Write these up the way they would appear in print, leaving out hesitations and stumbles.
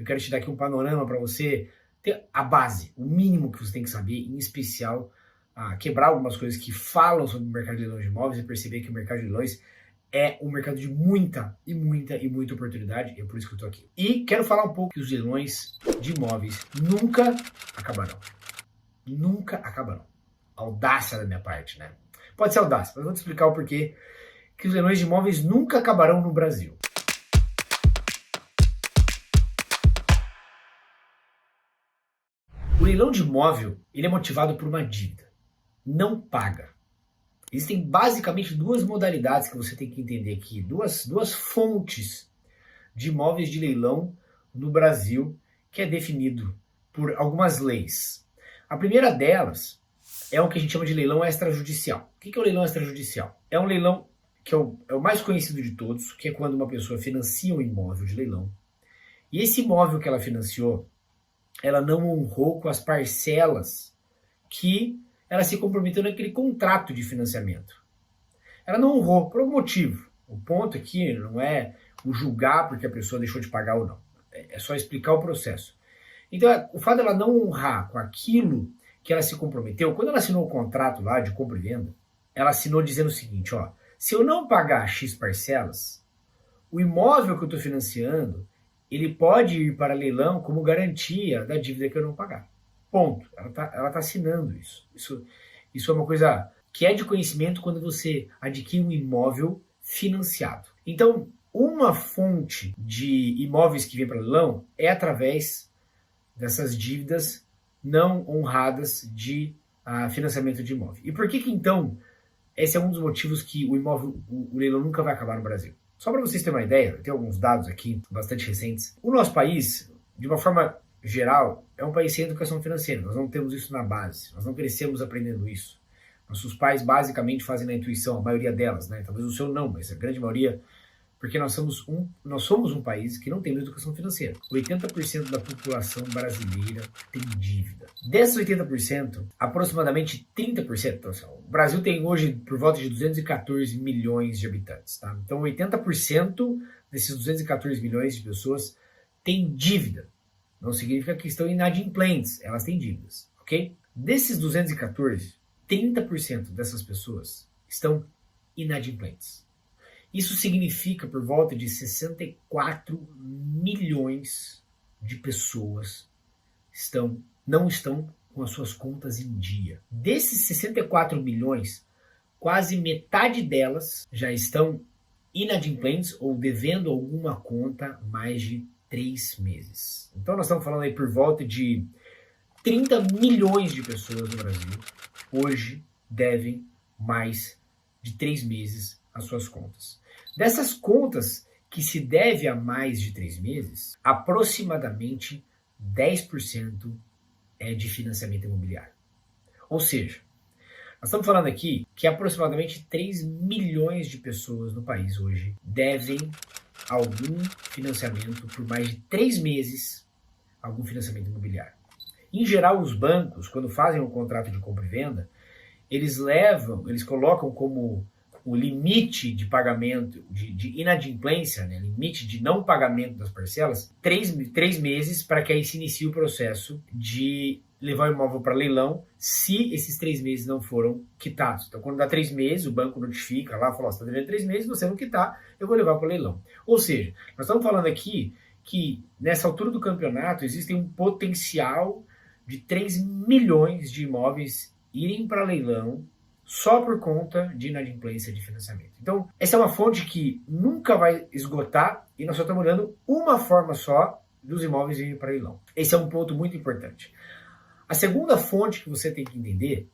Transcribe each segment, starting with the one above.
eu quero te dar aqui um panorama para você ter a base, o mínimo que você tem que saber, em especial quebrar algumas coisas que falam sobre o mercado de leilões de imóveis e perceber que o mercado de leilões é um mercado de muita oportunidade, e é por isso que eu tô aqui. E quero falar um pouco que os leilões de imóveis nunca acabarão. Nunca acabarão. Audácia da minha parte, né? Pode ser audácia, mas eu vou te explicar o porquê que os leilões de imóveis nunca acabarão no Brasil. O leilão de imóvel, ele é motivado por uma dívida. Não paga. Existem basicamente duas modalidades que você tem que entender aqui, duas fontes de imóveis de leilão no Brasil, que é definido por algumas leis. A primeira delas é o que a gente chama de leilão extrajudicial. O que é o leilão extrajudicial? É um leilão que é o mais conhecido de todos, que é quando uma pessoa financia um imóvel de leilão. E esse imóvel que ela financiou, ela não honrou com as parcelas que ela se comprometeu naquele contrato de financiamento. Ela não honrou por algum motivo. O ponto aqui não é o julgar porque a pessoa deixou de pagar ou não. É só explicar o processo. Então, o fato dela não honrar com aquilo que ela se comprometeu, quando ela assinou o contrato lá de compra e venda, ela assinou dizendo o seguinte, ó, se eu não pagar X parcelas, o imóvel que eu estou financiando, ele pode ir para leilão como garantia da dívida que eu não pagar. Ponto. Ela tá assinando isso. Isso é uma coisa que é de conhecimento quando você adquire um imóvel financiado. Então, uma fonte de imóveis que vem para leilão é através dessas dívidas não honradas de financiamento de imóvel. E por que então, esse é um dos motivos que o leilão nunca vai acabar no Brasil? Só para vocês terem uma ideia, eu tenho alguns dados aqui, bastante recentes. O nosso país, de uma forma geral, é um país sem educação financeira. Nós não temos isso na base. Nós não crescemos aprendendo isso. Nossos pais basicamente fazem na intuição, a maioria delas, né? Talvez o seu não, mas a grande maioria, porque nós somos um país que não tem educação financeira. 80% da população brasileira tem dívida. Desses 80%, aproximadamente 30%, então, assim, o Brasil tem hoje por volta de 214 milhões de habitantes. Tá? Então 80% desses 214 milhões de pessoas têm dívida. Não significa que estão inadimplentes, elas têm dívidas, ok? Desses 214, 30% dessas pessoas estão inadimplentes. Isso significa por volta de 64 milhões de pessoas não estão com as suas contas em dia. Desses 64 milhões, quase metade delas já estão inadimplentes ou devendo alguma conta mais de 3 meses. Então nós estamos falando aí por volta de 30 milhões de pessoas no Brasil hoje devem mais de 3 meses as suas contas. Dessas contas que se deve a mais de 3 meses, aproximadamente 10% é de financiamento imobiliário. Ou seja, nós estamos falando aqui que aproximadamente 3 milhões de pessoas no país hoje devem algum financiamento por mais de 3 meses, algum financiamento imobiliário. Em geral, os bancos, quando fazem um contrato de compra e venda, eles colocam como o limite de pagamento, de inadimplência, né, limite de não pagamento das parcelas, 3 meses para que aí se inicie o processo de levar o imóvel para leilão, se esses 3 meses não foram quitados. Então, quando dá 3 meses, o banco notifica lá, fala, você está devendo 3 meses, você não quitar, eu vou levar para o leilão. Ou seja, nós estamos falando aqui que nessa altura do campeonato existe um potencial de 3 milhões de imóveis irem para leilão só por conta de inadimplência de financiamento. Então, essa é uma fonte que nunca vai esgotar e nós só estamos olhando uma forma só dos imóveis irem para leilão. Esse é um ponto muito importante. A segunda fonte que você tem que entender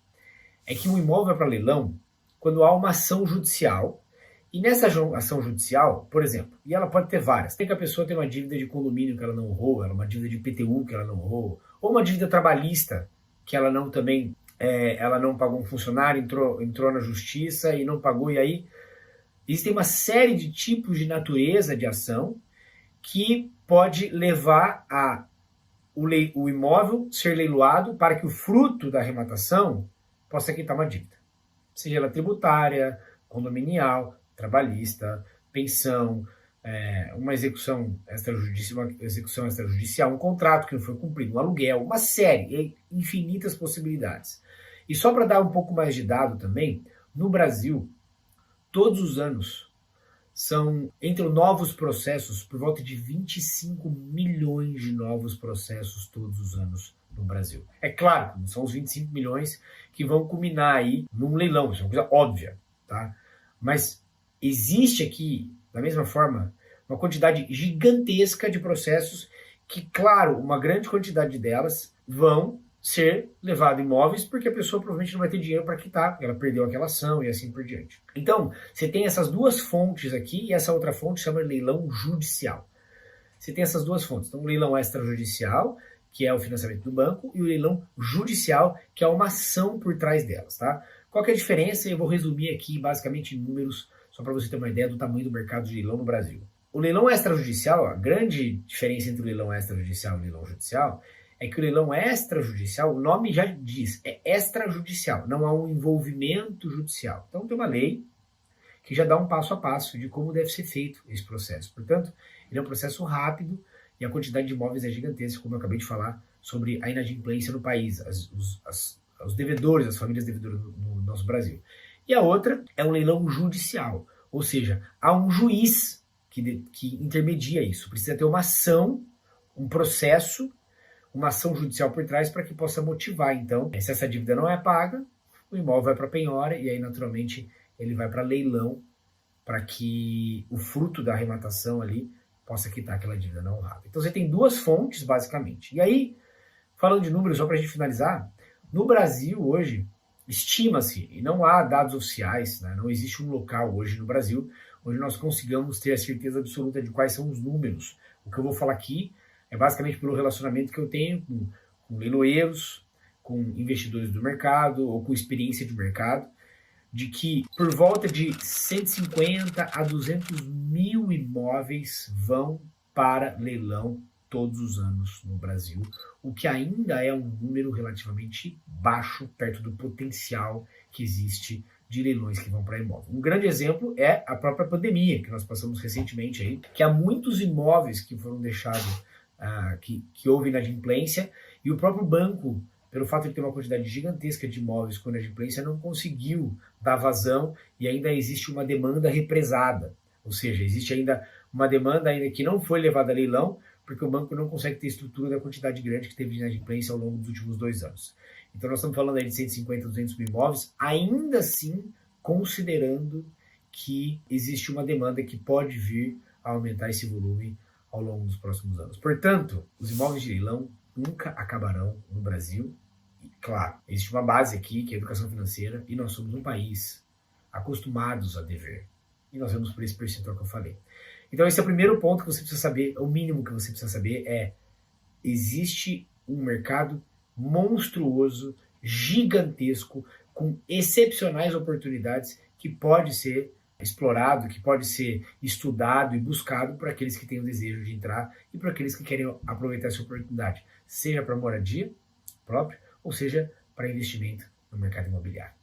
é que um imóvel vai para leilão quando há uma ação judicial. E nessa ação judicial, por exemplo, e ela pode ter várias. Tem que a pessoa tem uma dívida de condomínio que ela não honrou, uma dívida de IPTU que ela não honrou, ou uma dívida trabalhista que ela não pagou um funcionário, entrou na justiça e não pagou, e aí existem uma série de tipos de natureza de ação que pode levar o imóvel ser leiloado para que o fruto da arrematação possa quitar uma dívida. Seja ela tributária, condominial, trabalhista, pensão, uma execução extrajudicial, um contrato que não foi cumprido, um aluguel, uma série, infinitas possibilidades. E só para dar um pouco mais de dado também, no Brasil, todos os anos, entram novos processos, por volta de 25 milhões de novos processos todos os anos no Brasil. É claro, não são os 25 milhões que vão culminar aí num leilão, isso é uma coisa óbvia, tá? Mas existe aqui, da mesma forma, uma quantidade gigantesca de processos que, claro, uma grande quantidade delas vão ser levado imóveis porque a pessoa provavelmente não vai ter dinheiro para quitar, ela perdeu aquela ação e assim por diante. Então, você tem essas duas fontes aqui e essa outra fonte chama de leilão judicial. Você tem essas duas fontes. Então, o leilão extrajudicial, que é o financiamento do banco, e o leilão judicial, que é uma ação por trás delas, tá? Qual que é a diferença? Eu vou resumir aqui basicamente em números, só para você ter uma ideia do tamanho do mercado de leilão no Brasil. O leilão extrajudicial, a grande diferença entre o leilão extrajudicial e o leilão judicial, é que o leilão extrajudicial, o nome já diz, é extrajudicial, não há um envolvimento judicial. Então tem uma lei que já dá um passo a passo de como deve ser feito esse processo. Portanto, ele é um processo rápido e a quantidade de imóveis é gigantesca, como eu acabei de falar, sobre a inadimplência no país, os devedores, as famílias devedoras no nosso Brasil. E a outra é um leilão judicial, ou seja, há um juiz que intermedia isso. Precisa ter uma ação, um processo, uma ação judicial por trás para que possa motivar. Então, se essa dívida não é paga, o imóvel vai para penhora e aí, naturalmente, ele vai para leilão para que o fruto da arrematação ali possa quitar aquela dívida não honrada. Então, você tem duas fontes, basicamente. E aí, falando de números, só para a gente finalizar, no Brasil, hoje, estima-se, e não há dados oficiais, né, não existe um local hoje no Brasil onde nós consigamos ter a certeza absoluta de quais são os números. O que eu vou falar aqui é basicamente pelo relacionamento que eu tenho com leiloeiros, com investidores do mercado ou com experiência de mercado, de que por volta de 150 a 200 mil imóveis vão para leilão todos os anos no Brasil, o que ainda é um número relativamente baixo perto do potencial que existe de leilões que vão para imóvel. Um grande exemplo é a própria pandemia que nós passamos recentemente aí, que há muitos imóveis que foram deixados que houve inadimplência, e o próprio banco, pelo fato de ter uma quantidade gigantesca de imóveis com inadimplência, não conseguiu dar vazão e ainda existe uma demanda represada. Ou seja, existe ainda uma demanda ainda que não foi levada a leilão, porque o banco não consegue ter estrutura da quantidade grande que teve de inadimplência ao longo dos últimos 2 anos. Então nós estamos falando aí de 150 a 200 mil imóveis, ainda assim considerando que existe uma demanda que pode vir a aumentar esse volume ao longo dos próximos anos. Portanto, os imóveis de leilão nunca acabarão no Brasil. E, claro, existe uma base aqui, que é a educação financeira, e nós somos um país acostumados a dever. E nós vamos por esse percentual que eu falei. Então esse é o primeiro ponto que você precisa saber, o mínimo que você precisa saber é: existe um mercado monstruoso, gigantesco, com excepcionais oportunidades que pode ser explorado, que pode ser estudado e buscado por aqueles que têm o desejo de entrar e por aqueles que querem aproveitar essa oportunidade, seja para moradia própria ou seja para investimento no mercado imobiliário.